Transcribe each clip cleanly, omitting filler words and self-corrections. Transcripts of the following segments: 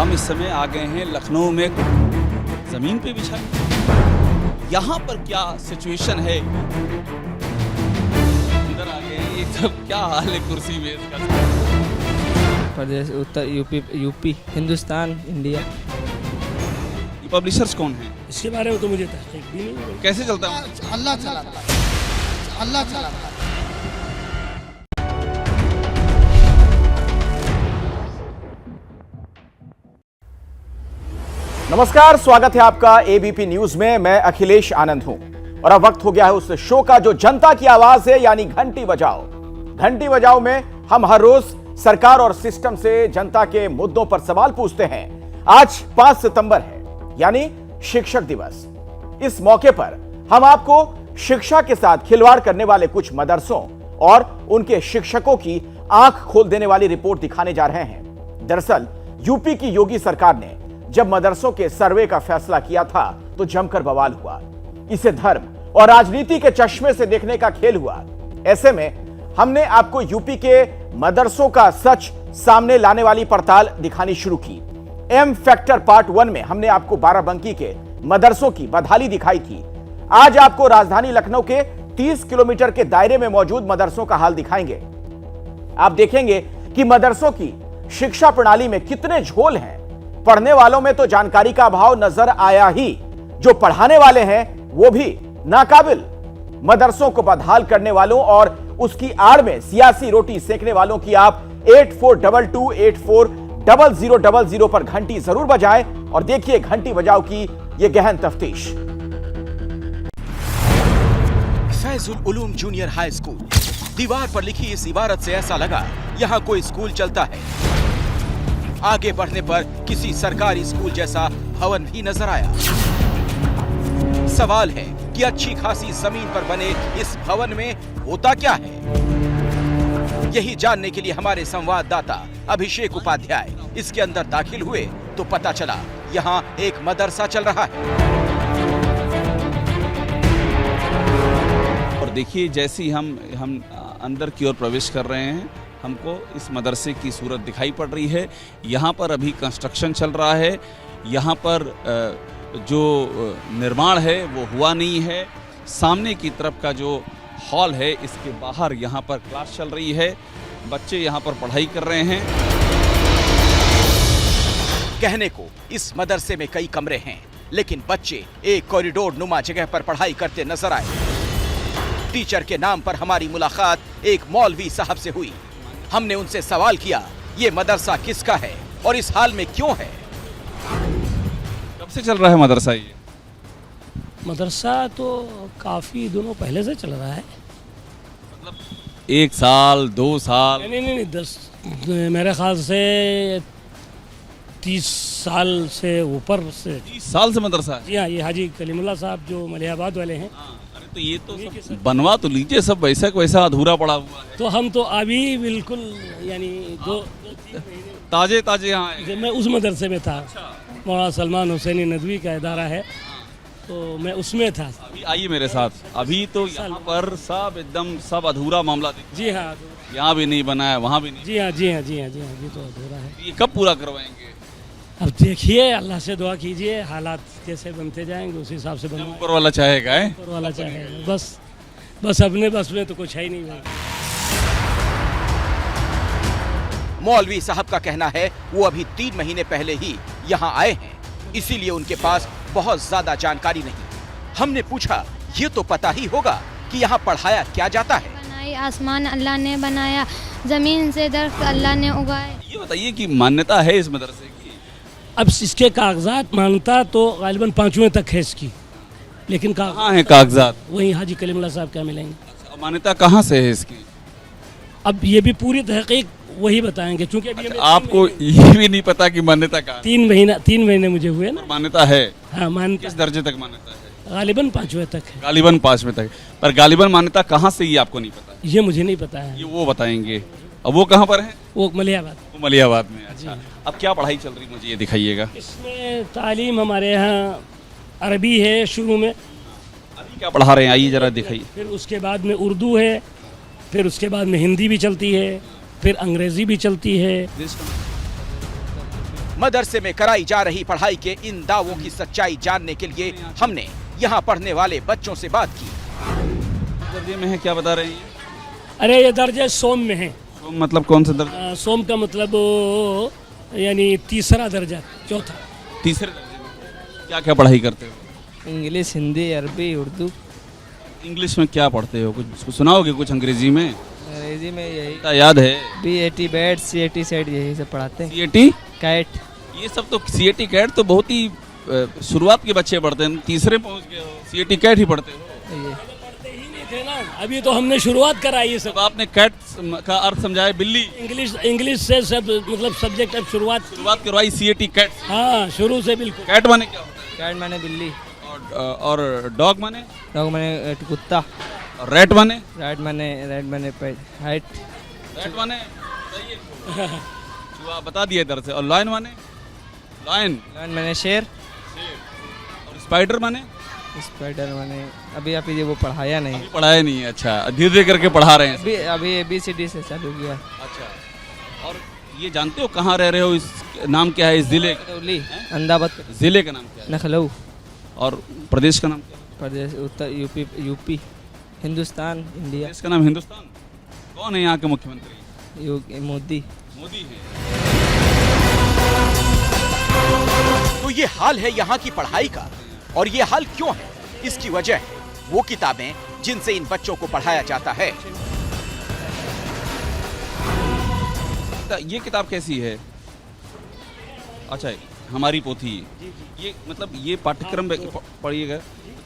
हम इस समय आ गए हैं लखनऊ में, जमीन पे बिछा। यहाँ पर क्या सिचुएशन है, अंदर आ गए हैं, ये सब क्या हाल है कुर्सी में इसका। Pradesh Uttar UP Hindustan India. ये पब्लिशर्स कौन हैं? इसके बारे में तो मुझे तहकीक भी नहीं। कैसे चलता है? अल्लाह चलाता है, अल्लाह चलाता है। नमस्कार, स्वागत है आपका एबीपी न्यूज में। मैं अखिलेश आनंद हूं और अब वक्त हो गया है उस शो का जो जनता की आवाज है, यानी घंटी बजाओ। घंटी बजाओ में हम हर रोज सरकार और सिस्टम से जनता के मुद्दों पर सवाल पूछते हैं। आज 5 सितंबर है, यानी शिक्षक दिवस। इस मौके पर हम आपको शिक्षा के साथ खिलवाड़ करने वाले कुछ मदरसों और उनके शिक्षकों की आंख खोल देने वाली रिपोर्ट दिखाने जा रहे हैं। दरअसल यूपी की योगी सरकार ने जब मदरसों के सर्वे का फैसला किया था तो जमकर बवाल हुआ। इसे धर्म और राजनीति के चश्मे से देखने का खेल हुआ। ऐसे में हमने आपको यूपी के मदरसों का सच सामने लाने वाली पड़ताल दिखानी शुरू की। एम फैक्टर पार्ट 1 में हमने आपको बाराबंकी के मदरसों की बदहाली दिखाई थी। आज आपको राजधानी लखनऊ के 30 किलोमीटर के दायरे में मौजूद मदरसों का हाल दिखाएंगे। आप देखेंगे कि मदरसों की शिक्षा प्रणाली में कितने झोल हैं। पढ़ने वालों में तो जानकारी का अभाव नजर आया ही, जो पढ़ाने वाले हैं वो भी नाकाबिल। मदरसों को बदहाल करने वालों और उसकी आड़ में सियासी रोटी सेकने वालों की आप 8422840000 पर घंटी जरूर बजाएं और देखिए घंटी बजाओ की यह गहन तफ्तीश। Faizul Uloom junior high school. दीवार पर लिखी इस इबारत से ऐसा लगा यहाँ कोई स्कूल चलता है। आगे बढ़ने पर किसी सरकारी स्कूल जैसा भवन भी नजर आया। सवाल है कि अच्छी खासी जमीन पर बने इस भवन में होता क्या है। यही जानने के लिए हमारे संवाददाता अभिषेक उपाध्याय इसके अंदर दाखिल हुए तो पता चला यहाँ एक मदरसा चल रहा है। और देखिए, जैसे ही हम अंदर की ओर प्रवेश कर रहे हैं, हमको इस मदरसे की सूरत दिखाई पड़ रही है। यहाँ पर अभी कंस्ट्रक्शन चल रहा है। यहाँ पर जो निर्माण है वो हुआ नहीं है। सामने की तरफ का जो हॉल है, इसके बाहर यहाँ पर क्लास चल रही है। बच्चे यहाँ पर पढ़ाई कर रहे हैं। कहने को इस मदरसे में कई कमरे हैं, लेकिन बच्चे एक कॉरिडोर नुमा जगह पर पढ़ाई करते नजर आए। टीचर के नाम पर हमारी मुलाकात एक मौलवी साहब से हुई। हमने उनसे सवाल किया, ये मदरसा किसका है और इस हाल में क्यों है। कब से चल रहा है मदरसा? ये मदरसा तो काफ़ी दिनों पहले से चल रहा है। मतलब 1 साल 2 साल? नहीं, 10 मेरे ख्याल से 30 साल से ऊपर से। 30 साल से मदरसा है? जी हाँ, ये हाजी कलीमुल्लाह साहब जो मलिहाबाद वाले हैं। अरे तो ये तो सब बनवा तो लीजिए, सब वैसा वैसा अधूरा पड़ा हुआ है। तो हम तो अभी बिल्कुल यानी 2-3 ताजे यहाँ आए। मैं उस मदरसे में था। मौलाना सलमान हुसैनी नदवी का इदारा है, तो मैं उसमें था। अभी आइए मेरे साथ। अभी तो यहाँ पर सब एकदम सब अधूरा मामला दिख। जी हाँ, यहाँ भी नहीं बना है, वहाँ भी नहीं। जी हाँ, अभी तो अधूरा है। ये कब पूरा करवाएंगे? अब देखिए, अल्लाह से दुआ कीजिए, हालात जैसे बनते जाएंगे उस हिसाब से बनवाएंगे। ऊपर वाला चाहेगा है? ऊपर वाला चाहेगा। बस अपने बस में तो कुछ है ही नहीं भाई। मौलवी साहब का कहना है वो अभी 3 महीने पहले ही यहाँ आए हैं, इसीलिए उनके पास बहुत ज्यादा जानकारी नहीं। हमने पूछा, ये तो पता ही होगा कि यहाँ पढ़ाया क्या जाता है। आसमान अल्लाह ने बनाया, जमीन से दरख्त अल्लाह ने उगाए। ये बताइए कि मान्यता है इस मदरसे की? अब इसके कागजात मानता तो गालिबन 5वें तक है इसकी, लेकिन कहाँ है कागजात? वही हाजी कलीमुल्लाह साहब क्या मिलेंगे। मान्यता कहाँ से है इसकी? अब ये भी पूरी तहकीक वही बताएंगे, क्योंकि अभी आपको ये भी नहीं पता कि मान्यता कहाँ? 3 महीने मुझे हुए ना। मान्यता है? हाँ, मान्यता किस दर्जे तक मान्यता है? गालिबन 5वें तक है। गालिबन 5वें तक। पर गालिबन मान्यता कहाँ से, ये आपको नहीं पता? ये मुझे नहीं पता है। ये वो बताएंगे। अब वो कहाँ पर है? वो मलिहाबाद। वो मलिहाबाद में। अच्छा, अब क्या पढ़ाई चल रही, मुझे ये दिखाइएगा। इसमें तालीम हमारे यहाँ अरबी है शुरू में। अभी क्या पढ़ा रहे हैं, आइए जरा दिखाइए। फिर उसके बाद में उर्दू है, फिर उसके बाद में हिंदी भी चलती है, फिर अंग्रेजी भी चलती है। मदरसे में कराई जा रही पढ़ाई के इन दावों की सच्चाई जानने के लिए हमने यहाँ पढ़ने वाले बच्चों से बात की। दर्जे में है, क्या बता रहे हैं? अरे ये दर्जे सोम में है। सोम मतलब कौन सा दर्जा? सोम का मतलब यानी तीसरा दर्जा, चौथा। तीसरे दर्जे में क्या क्या पढ़ाई करते हो? इंग्लिश, हिंदी, अरबी, उर्दू। इंग्लिश में क्या पढ़ते हो? कुछ सुनाओगे कुछ अंग्रेजी में? अंग्रेजी में यही क्या याद है? BAT बैट, CAT सेट, यही सब पढ़ाते हैं। CAT cat. ये सब तो CAT कैट तो बहुत ही शुरुआत के बच्चे पढ़ते हैं, तीसरे पहुंच गए हो, CAT कैट ही पढ़ते हो। ये थे ना, अभी तो हमने शुरुआत कराई ये अब सब। आपने कैट का अर्थ समझाया, बिल्ली। इंग्लिश से सब मतलब सब्जेक्ट अब शुरुआत करवाई CAT कैट। हाँ, शुरू से बिल्कुल। कैट माने क्या होता कैट माने बिल्ली, है? और डॉग माने? डॉग माने कुत्ता, और रैट माने? रैट माने हाइट, रैट माने सही है। चूहा बता दिया इधर से। और लायन माने? लायन। लायन माने शेर, और स्पाइडर माने? स्पाइडर माने अभी आप ये वो पढ़ाया नहीं, पढ़ाया नहीं है। अच्छा, धीरे धीरे करके पढ़ा रहे हैं। अभी ABCD से चालू किया। अच्छा, और ये जानते हो कहाँ रह रहे हो? इस नाम क्या है इस जिले का? करौली, अहमदाबाद, जिले का नाम क्या है? लखनऊ। और प्रदेश का नाम क्या है? Pradesh Uttar UP, Hindustan, India. प्रदेश का नाम हिंदुस्तान। कौन है यहाँ के मुख्यमंत्री? मोदी। मोदी है। तो ये हाल है यहाँ की पढ़ाई का, और ये हाल क्यों है? इसकी वजह है वो किताबें जिनसे इन बच्चों को पढ़ाया जाता है। ये किताब कैसी है? अच्छा, हमारी पोथी। ये मतलब ये पाठ्यक्रम पढ़िएगा,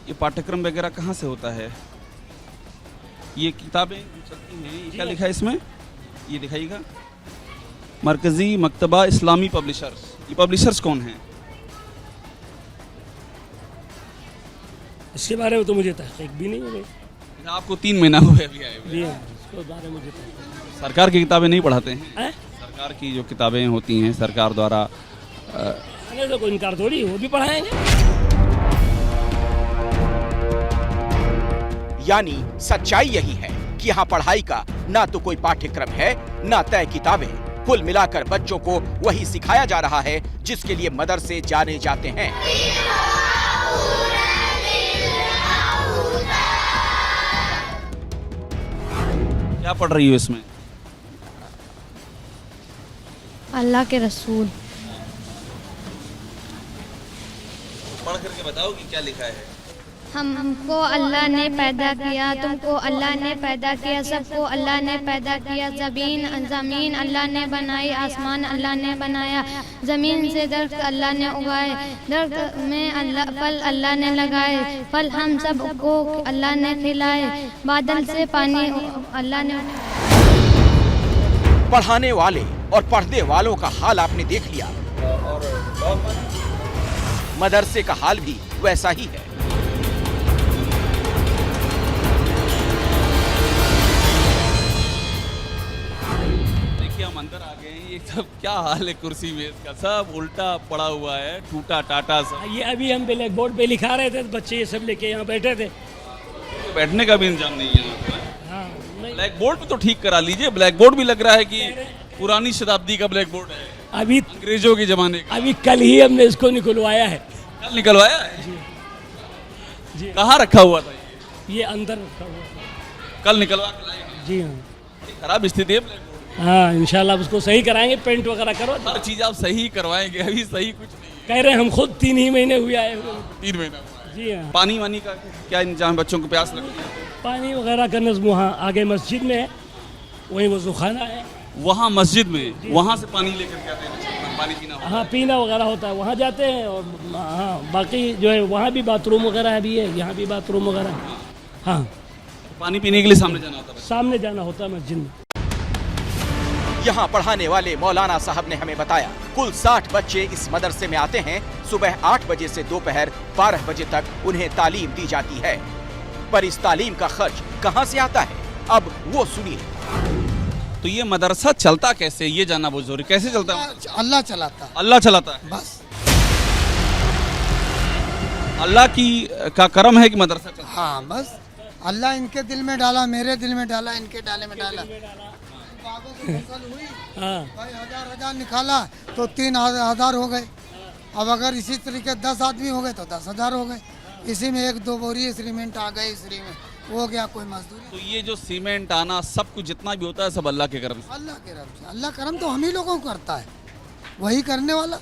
ये पाठ्यक्रम वगैरह कहाँ से होता है? ये किताबें चलती हैं, ये क्या लिखा है इसमें? ये दिखाइएगा, मरकजी मकतबा इस्लामी पब्लिशर्स। ये पब्लिशर्स कौन हैं? इसके बारे में तो मुझे तहकीक भी नहीं है। आपको 3 महीना हुए अभी आए हुए। जी हाँ, इसके बारे में मुझे तहकीक। सरकार की किताबें नहीं पढ़ाते हैं? हैं? सरकार की जो किताबें होती हैं सरकार द्वारा, तो कोई इनकार थोड़ी, वो भी पढ़ाएंगे। यानी सच्चाई यही है कि यहाँ पढ़ाई का ना तो कोई पाठ्यक्रम है, ना तय किताबें। कुल मिलाकर बच्चों को वही सिखाया जा रहा है जिसके लिए मदरसे जाने जाते हैं। क्या पढ़ रही हो इसमें? अल्लाह के रसूल। पढ़ करके बताओगी क्या लिखा है? हमको अल्लाह ने पैदा किया, तुमको अल्लाह ने पैदा किया, सबको अल्लाह ने पैदा किया। ज़मीन अल्लाह ने बनाई, आसमान अल्लाह ने बनाया। ज़मीन से दरख्त अल्लाह ने उगाए, दरख्त में फल अल्लाह ने लगाए, फल हम सबको अल्लाह ने खिलाए। बादल से पानी अल्लाह ने। पढ़ाने वाले और पढ़ने वालों का हाल आपने देख लिया, मदरसे का हाल भी वैसा ही है। हम अंदर आ गए हैं, ये सब क्या हाल है? कुर्सी मेज का सब उल्टा पड़ा हुआ है, टूटा टाटा सब। ये अभी हम ब्लैक बोर्ड पे लिखा रहे थे, तो बच्चे ये सब लेके यहाँ बैठे थे। तो बैठने का भी इंतजाम नहीं है यहाँ पे। हाँ, नहीं। ब्लैक बोर्ड भी तो ठीक करा लीजिए। ब्लैक बोर्ड भी लग रहा है कि पुरानी शताब्दी का ब्लैक बोर्ड है, अभी अंग्रेजों के जमाने का। अभी कल ही हमने इसको निकलवाया है। कल निकलवाया है? जी। कहाँ रखा हुआ था ये अंदर रखा हुआ था। कल निकलवा के लाए हैं। जी हाँ। खराब स्थिति है ब्लैक बोर्ड। हाँ, इंशाल्लाह उसको सही कराएंगे, पेंट वगैरह करो। हर चीज आप सही करवाएंगे, अभी सही कुछ नहीं है। कह रहे हैं हम खुद 3 ही महीने हुए आए हुए। 3 महीना हुआ है। जी हाँ। पानी वानी का क्या इंतजाम? बच्चों को प्यास लगती है? पानी वगैरह का नज़्म वहाँ आगे मस्जिद में है, वहीं वज़ूखाना है। वहाँ मस्जिद में, वहाँ से पानी लेकर के आते हैं, पानी पीना होता है। हाँ, पीना वगैरह होता है, वहाँ जाते हैं। और हाँ, बाकी जो है वहाँ भी बाथरूम वगैरह भी है, यहाँ भी बाथरूम वगैरह है। हाँ, पानी पीने के लिए सामने जाना होता है। सामने जाना होता है मस्जिद में। यहाँ पढ़ाने वाले मौलाना साहब ने हमें बताया कुल 60 बच्चे इस मदरसे में आते हैं। सुबह 8 बजे से दोपहर 12 बजे तक उन्हें तालीम दी जाती है। पर इस तालीम का खर्च कहाँ से आता है, अब वो सुनिए। तो ये मदरसा चलता कैसे, ये जानना बहुत जरूरी। कैसे चलता है? अल्लाह चलाता है, अल्लाह चलाता है। बस। अल्लाह की का करम है कि मदरसा चलता है। हाँ, बस अल्लाह इनके दिल में डाला, मेरे दिल में डाला, इनके डाले में डाला। बागों की फसल हुई, हाँ भाई हजार निकाला तो 3,000 हो गए। अब अगर इसी तरीके 10 आदमी हो गए तो 10,000 हो गए। इसी में 1-2 बोरी सीमेंट आ गए, इसी में हो गया कोई मजदूरी। तो ये जो सीमेंट आना सब कुछ जितना भी होता है सब अल्लाह के करम से। अल्लाह के रब से, अल्लाह करम तो हम ही लोगों को करता है, वही करने वाला।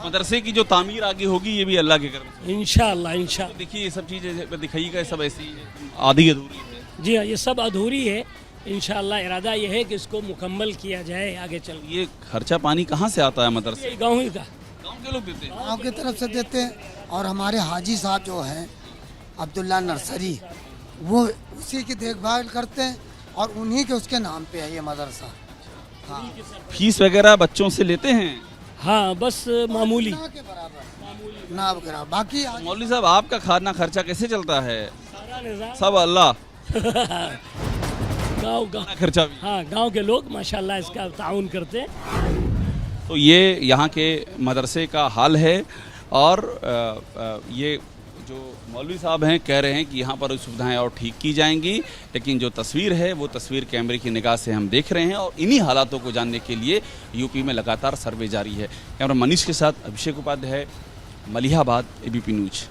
मदरसे की जो तामीर आगे होगी ये भी अल्लाह के करम से। इंशाअल्लाह तो देखिए ये सब चीज़ें दिखाइएगा, सब ऐसी आधी अधूरी है। जी हाँ, ये सब अधूरी है। इंशाअल्लाह इरादा ये है कि इसको मुकम्मल किया जाए आगे चल के। ये खर्चा पानी कहाँ से आता है मदरसे? ये गाँव ही का, गाँव के लोग देते हैं। गाँव की तरफ से देते हैं। और हमारे हाजी साहब जो हैं अब्दुल्ला नर्सरी, वो उसी की देखभाल करते हैं और उन्हीं के उसके नाम पे है ये मदरसा। हाँ, फीस वगैरह बच्चों से लेते हैं? हाँ बस मामूली। ना के बराबर ना वगैरह। बाकी मौलवी साहब आपका खाना खर्चा कैसे चलता है? सारा निज़ाम सब अल्लाह गाँव खर्चा भी। हाँ, गांव के लोग माशाल्लाह इसका ताउन करते हैं। तो ये यहाँ के मदरसे का हाल है। और ये जो मौलवी साहब हैं कह रहे हैं कि यहाँ पर सुविधाएं और ठीक की जाएंगी, लेकिन जो तस्वीर है वो तस्वीर कैमरे की निगाह से हम देख रहे हैं और इन्हीं हालातों को जानने के लिए यूपी में लगातार सर्वे जारी है। कैमरा मनीष के साथ अभिषेक उपाध्याय, मलिहाबाद, एबीपी न्यूज।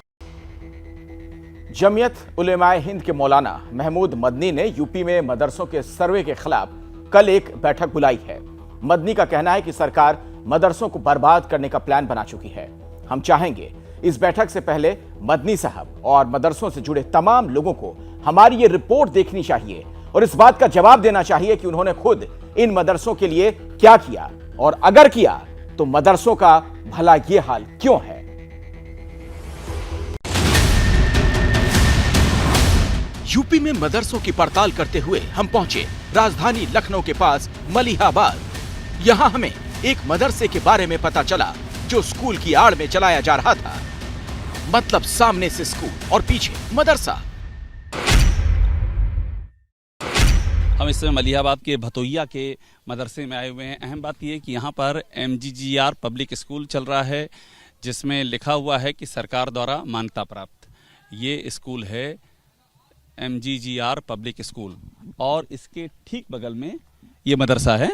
जमियत उलेमाए हिंद के मौलाना महमूद मदनी ने यूपी में मदरसों के सर्वे के खिलाफ कल एक बैठक बुलाई है। मदनी का कहना है कि सरकार मदरसों को बर्बाद करने का प्लान बना चुकी है। हम चाहेंगे इस बैठक से पहले मदनी साहब और मदरसों से जुड़े तमाम लोगों को हमारी ये रिपोर्ट देखनी चाहिए और इस बात का जवाब देना चाहिए कि उन्होंने खुद इन मदरसों के लिए क्या किया, और अगर किया तो मदरसों का भला ये हाल क्यों है। यूपी में मदरसों की पड़ताल करते हुए हम पहुंचे राजधानी लखनऊ के पास मलिहाबाद। यहाँ हमें एक मदरसे के बारे में पता चला जो स्कूल की आड़ में चलाया जा रहा था। मतलब सामने से स्कूल और पीछे मदरसा। हम इस समय मलिहाबाद के भतोइया के मदरसे में आए हुए हैं। अहम बात यह है कि यहाँ पर MGGR पब्लिक स्कूल चल रहा है, जिसमें लिखा हुआ है कि सरकार द्वारा मान्यता प्राप्त ये स्कूल है MGGR पब्लिक स्कूल, और इसके ठीक बगल में ये मदरसा है।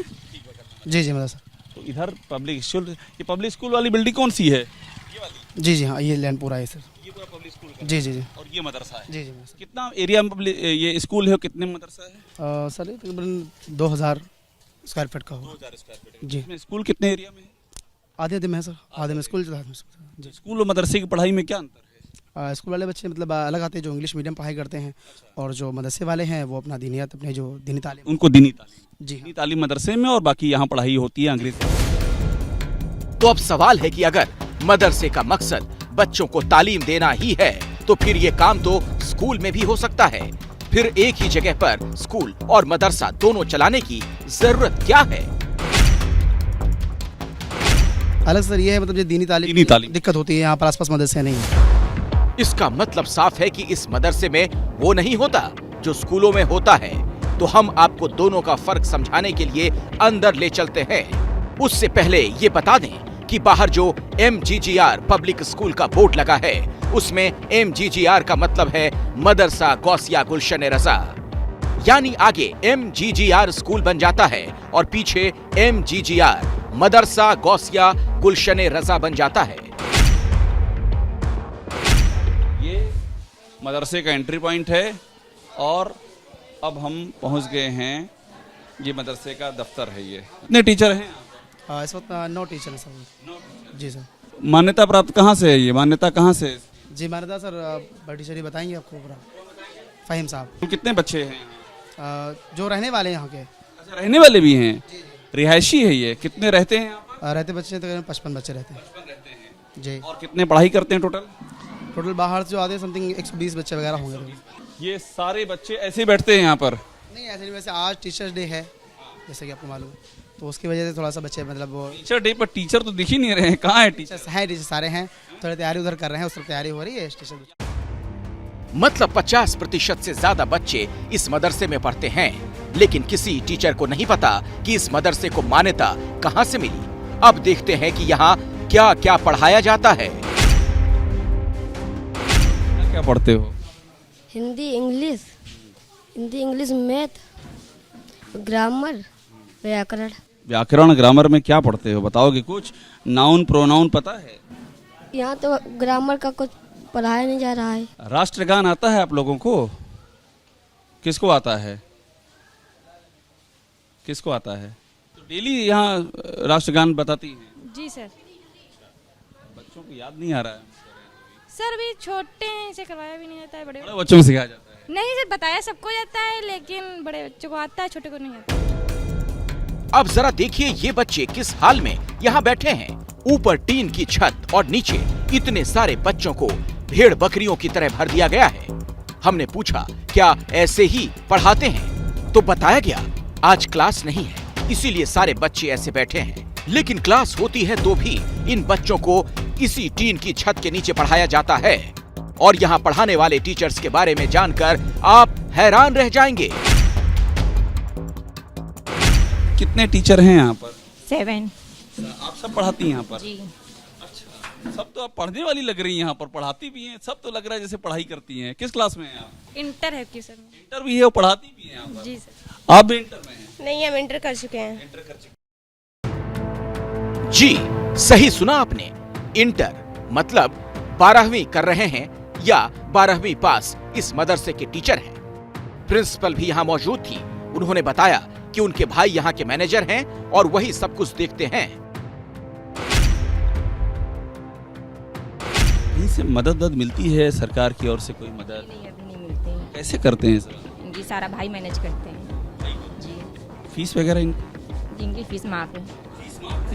जी जी मदरसा। तो इधर पब्लिक स्कूल, ये पब्लिक स्कूल वाली बिल्डिंग कौन सी है? ये वाली? जी जी हाँ, ये लैंड पूरा है सर। ये पूरा पब्लिक स्कूल का? जी जी जी। और ये मदरसा है? जी जी मदरसा। कितना एरिया में ये स्कूल है, कितने मदरसा है? सर तकरीबन 2000 स्क्वायर फीट का होगा। 2000 स्क्वायर फीट। जी। इसमें स्कूल कितने एरिया में है? आधे में है सर, आधे में स्कूल जी। स्कूल और मदरसे की पढ़ाई में क्या अंतर है? स्कूल वाले बच्चे मतलब अलग आते हैं जो इंग्लिश मीडियम पढ़ाई करते हैं, और जो मदरसे वाले हैं वो अपना दीनियत, अपने जो दीनी तालीम, उनको दीनी तालीम। जी दीनी तालीम मदरसे में, और बाकी यहाँ पढ़ाई होती है अंग्रेजी। तो अब सवाल है कि अगर मदरसे का मकसद बच्चों को तालीम देना ही है तो फिर ये काम तो स्कूल में भी हो सकता है। फिर एक ही जगह पर स्कूल और मदरसा दोनों चलाने की जरूरत क्या है? अलग सर ये है मतलब जो दीनी तालीम दिक्कत होती है, यहाँ पर आसपास मदरसे नहीं है। इसका मतलब साफ है कि इस मदरसे में वो नहीं होता जो स्कूलों में होता है। तो हम आपको दोनों का फर्क समझाने के लिए अंदर ले चलते हैं। उससे पहले ये बता दें कि बाहर जो MGGR पब्लिक स्कूल का बोर्ड लगा है उसमें MGGR का मतलब है मदरसा गौसिया गुलशन रजा, यानी आगे MGGR स्कूल बन जाता है और पीछे MGGR मदरसा गौसिया गुलशन रजा बन जाता है। ये मदरसे का एंट्री पॉइंट है और अब हम पहुंच गए हैं, ये मदरसे का दफ्तर है। ये कितने टीचर हैं? इस वक्त 9 टीचर हैं सर। जी सर। मान्यता प्राप्त कहाँ से है? ये मान्यता कहाँ से है? जी मान्यता सर बड़ी टीचर बताएंगे आपको पूरा। फ़हीम साहब। कितने बच्चे हैं? जो रहने वाले हैं यहाँ के। अच्छा, रहने वाले भी हैं? रिहायशी है ये? कितने रहते हैं यहाँ पर? रहते बच्चे तकरीबन 55 बच्चे रहते हैं। जी। और कितने पढ़ाई करते हैं टोटल? टोटल बाहर से जो आते हैं समथिंग 120 बच्चे वगैरह होंगे। ये सारे बच्चे ऐसे ही बैठते हैं यहाँ पर? नहीं ऐसे नहीं, वैसे आज टीचर्स डे है जैसे कि आपको मालूम, तो उसकी वजह से थोड़ा सा बच्चे मतलब वो टीचर डे पर टीचर तो दिख ही नहीं रहे हैं। कहाँ है टीचर? है टीचर सारे हैं, थोड़ी तैयारी उधर कर रहे हैं, उस तैयारी हो रही है स्टेशन। मतलब 50% से ज्यादा बच्चे इस मदरसे में पढ़ते हैं, लेकिन किसी टीचर को नहीं पता कि इस मदरसे को मान्यता कहाँ से मिली। अब देखते हैं कि यहाँ क्या क्या पढ़ाया जाता है। क्या पढ़ते हो? हिंदी इंग्लिश मैथ, ग्रामर, व्याकरण। व्याकरण ग्रामर में क्या पढ़ते हो, बताओगे कुछ? नाउन प्रोनाउन पता है? यहाँ तो ग्रामर का कुछ पढ़ाया नहीं जा रहा है। राष्ट्रगान आता है आप लोगों को? किसको आता है? किसको आता है? तो डेली यहाँ राष्ट्रगान बताती हैं? जी सर। बच्चों को याद नहीं आ रहा है? सर भी छोटे हैं, इसे करवाया भी नहीं जाता है। बड़े बच्चों को सिखाया जाता है? नहीं सर, बताया सबको जाता है, लेकिन बड़े बच्चों को आता है, छोटे को नहीं आता। अब जरा देखिए ये बच्चे किस हाल में यहाँ बैठे हैं। ऊपर टीन की छत और नीचे इतने सारे बच्चों को भेड़ बकरियों की तरह भर दिया गया है। हमने पूछा क्या ऐसे ही पढ़ाते हैं, तो बताया गया आज क्लास नहीं है, इसीलिए सारे बच्चे ऐसे बैठे हैं। लेकिन क्लास होती है तो भी इन बच्चों को इसी टीन की छत के नीचे पढ़ाया जाता है। और यहाँ पढ़ाने वाले टीचर्स के बारे में जानकर आप हैरान रह जाएंगे। कितने टीचर हैं यहाँ पर? 7। आप सब पढ़ाती हैं यहाँ पर? जी। अच्छा, सब तो आप पढ़ने वाली लग रही हैं, यहाँ पर पढ़ाती भी हैं। सब तो लग रहा है जैसे पढ़ाई करती हैं। किस क्लास में हैं आप? इंटर है की सर। इंटर भी है और पढ़ाती भी हैं यहाँ पर? जी सर। आप भी इंटर में हैं? नहीं, हम इंटर कर चुके हैं। इंटर कर चुके। जी सही सुना आपने, इंटर मतलब 12वीं कर रहे हैं या 12वीं पास इस मदरसे के टीचर हैं। प्रिंसिपल भी यहाँ मौजूद थी। उन्होंने बताया कि उनके भाई यहाँ के मैनेजर हैं और वही सब कुछ देखते हैं। कहीं से मदद मिलती है सरकार की ओर से? कोई मदद नहीं, अभी नहीं मिलते हैं। कैसे करते हैं सर? जी सारा भाई मैनेज करते हैं। जी। फीस वगैरह जिनकी फीस माफ है।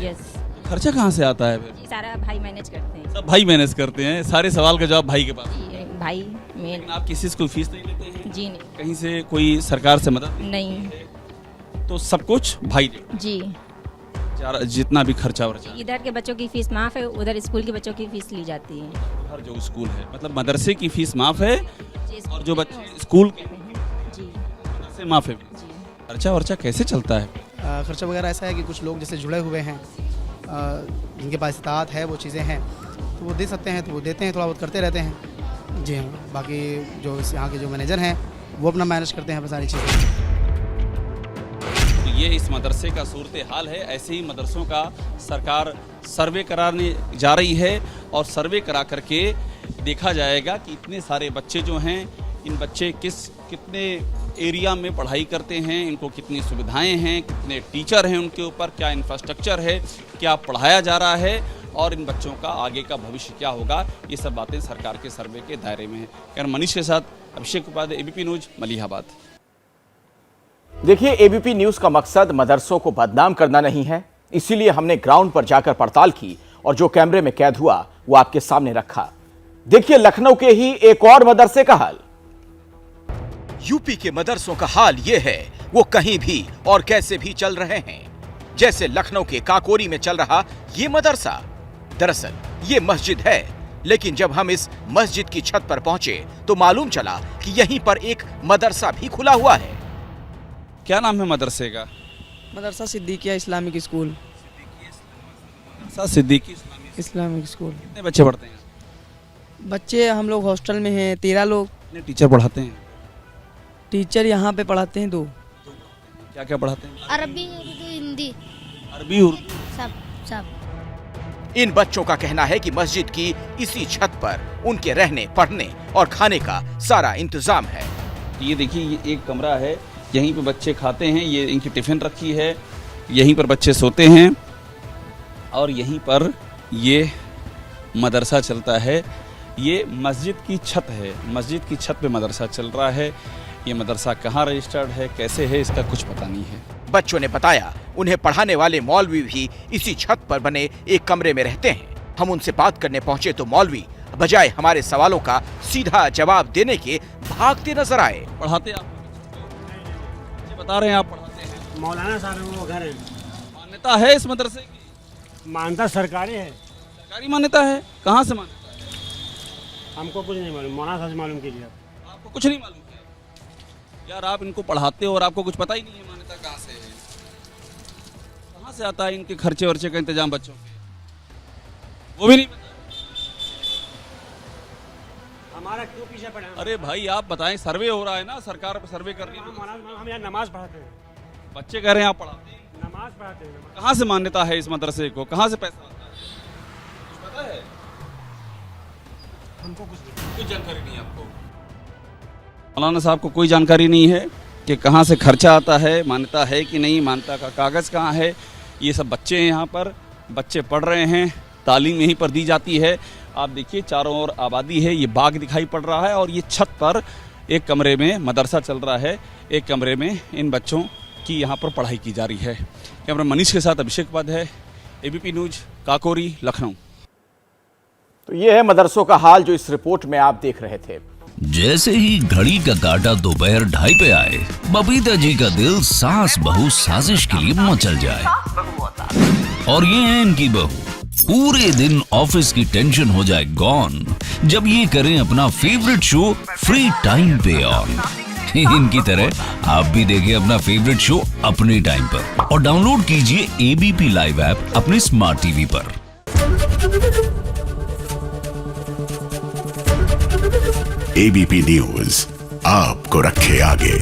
यस। खर्चा कहाँ से आता है फिर? जी सारा भाई मैनेज करते हैं। सब भाई मैनेज करते हैं। सारे सवाल का जवाब भाई के पास। जी भाई मेन। लेकिन आप किसी से कोई फीस नहीं लेते हैं? जी नहीं। कहीं से कोई सरकार से मदद नहीं। तो सब कुछ भाई देते जी। हैं, जितना भी खर्चा वर्चा। इधर के बच्चों की फीस माफ है, उधर स्कूल के बच्चों की फीस ली जाती है। हर जो स्कूल है मतलब मदरसे की फीस माफ है जी, और जो बच्चे स्कूल के जी। मदरसे माफ है। जी। खर्चा वर्चा कैसे चलता है? खर्चा वगैरह ऐसा है कि कुछ लोग जैसे जुड़े हुए हैं, जिनके पास इस्तात है, वो चीज़ें हैं तो वो दे सकते हैं तो वो देते हैं, थोड़ा बहुत करते रहते हैं। जी हाँ, बाकी जो यहाँ के जो मैनेजर हैं वो अपना मैनेज करते हैं सारी चीज़ें। तो ये इस मदरसे का सूरत हाल है। ऐसे ही मदरसों का सरकार सर्वे कराने जा रही है और सर्वे करा करके देखा जाएगा कि इतने सारे बच्चे जो हैं, इन बच्चे कितने एरिया में पढ़ाई करते हैं, इनको कितनी सुविधाएं हैं, कितने टीचर हैं उनके ऊपर, क्या इंफ्रास्ट्रक्चर है, क्या पढ़ाया जा रहा है और इन बच्चों का आगे का भविष्य क्या होगा, ये सब बातें सरकार के सर्वे के दायरे में है। कैमरा मनीष के साथ अभिषेक उपाध्याय, एबीपी न्यूज, मलिहाबाद। देखिए, एबीपी न्यूज का मकसद मदरसों को बदनाम करना नहीं है, इसीलिए हमने ग्राउंड पर जाकर पड़ताल की और जो कैमरे में कैद हुआ वो आपके सामने रखा। देखिए लखनऊ के ही एक और मदरसे का हाल। यूपी के मदरसों का हाल ये है, वो कहीं भी और कैसे भी चल रहे हैं। जैसे लखनऊ के काकोरी में चल रहा ये मदरसा। दरअसल ये मस्जिद है, लेकिन जब हम इस मस्जिद की छत पर पहुंचे तो मालूम चला कि यहीं पर एक मदरसा भी खुला हुआ है। क्या नाम है मदरसे का? Madrasa Siddiqia Islamic school. Siddiqi Islamic school. कितने बच्चे पढ़ते हैं? बच्चे हम लोग हॉस्टल में हैं, 13 लोग। कितने टीचर पढ़ाते हैं? टीचर यहाँ पे पढ़ाते हैं 2। क्या क्या पढ़ाते हैं? अरबी, उर्दू, हिंदी, अरबी, उर्दू, सब। इन बच्चों का कहना है कि मस्जिद की इसी छत पर उनके रहने, पढ़ने और खाने का सारा इंतजाम है। ये देखिए, ये एक कमरा है, यहीं पे बच्चे खाते हैं, ये इनकी टिफिन रखी है, यहीं पर बच्चे सोते हैं और यहीं पर ये मदरसा चलता है। ये मस्जिद की छत है, मस्जिद की छत पे मदरसा चल रहा है। ये मदरसा कहाँ रजिस्टर्ड है, कैसे है, इसका कुछ पता नहीं है। बच्चों ने बताया उन्हें पढ़ाने वाले मौलवी भी इसी छत पर बने एक कमरे में रहते हैं। हम उनसे बात करने पहुंचे तो मौलवी बजाय हमारे सवालों का सीधा जवाब देने के भागते नजर आए। पढ़ाते आप? बता रहे हैं आप पढ़ाते हैं। मौलाना साहब वो घर है। मान्यता है इस मदरसे की? मानता सरकारी है। सरकारी मान्यता है? कहाँ से मान्यता है? हमको कुछ नहीं मालूम, मौलाना साहब से मालूम कीजिए। आपको कुछ नहीं मालूम है? यार आप इनको पढ़ाते हो और आपको कुछ पता ही नहीं है मान्यता कहाँ से है? कहाँ से आता है इनके खर्चे वर्चे का इंतजाम बच्चों के? वो भी नहीं पता। हमारा क्यों पीछे पड़े? अरे भाई आप बताएं, सर्वे हो रहा है ना, सरकार सर्वे कर रही है। हम यहाँ नमाज पढ़ाते हैं। बच्चे कह रहे हैं आप पढ़ाते हैं। कहाँ से मान्यता है इस मदरसे को, कहाँ से पैसा आता है, कुछ पता है? हमको कुछ जानकारी नहीं है आपको? मौलाना साहब को कोई जानकारी नहीं है कि कहाँ से खर्चा आता है, मान्यता है कि नहीं, मान्यता का कागज़ कहाँ है। ये सब बच्चे हैं, यहाँ पर बच्चे पढ़ रहे हैं, तालीम यहीं पर दी जाती है। आप देखिए चारों ओर आबादी है, ये बाग दिखाई पड़ रहा है और ये छत पर एक कमरे में मदरसा चल रहा है, एक कमरे में इन बच्चों की यहाँ पर पढ़ाई की जा रही है। कैमरा मनीष के साथ अभिषेक पद है, एबीपी न्यूज, काकोरी, लखनऊ। तो ये है मदरसों का हाल जो इस रिपोर्ट में आप देख रहे थे। जैसे ही घड़ी का काटा दोपहर 2:30 पे आए, बबीता जी का दिल सास बहू साजिश के लिए मचल जाए। और ये है इनकी बहू, पूरे दिन ऑफिस की टेंशन हो जाए गॉन जब ये करें अपना फेवरेट शो फ्री टाइम पे ऑन। इनकी तरह आप भी देखिए अपना फेवरेट शो अपने टाइम पर और डाउनलोड कीजिए एबीपी लाइव ऐप अपने स्मार्ट टीवी पर। एबीपी न्यूज आपको रखे आगे।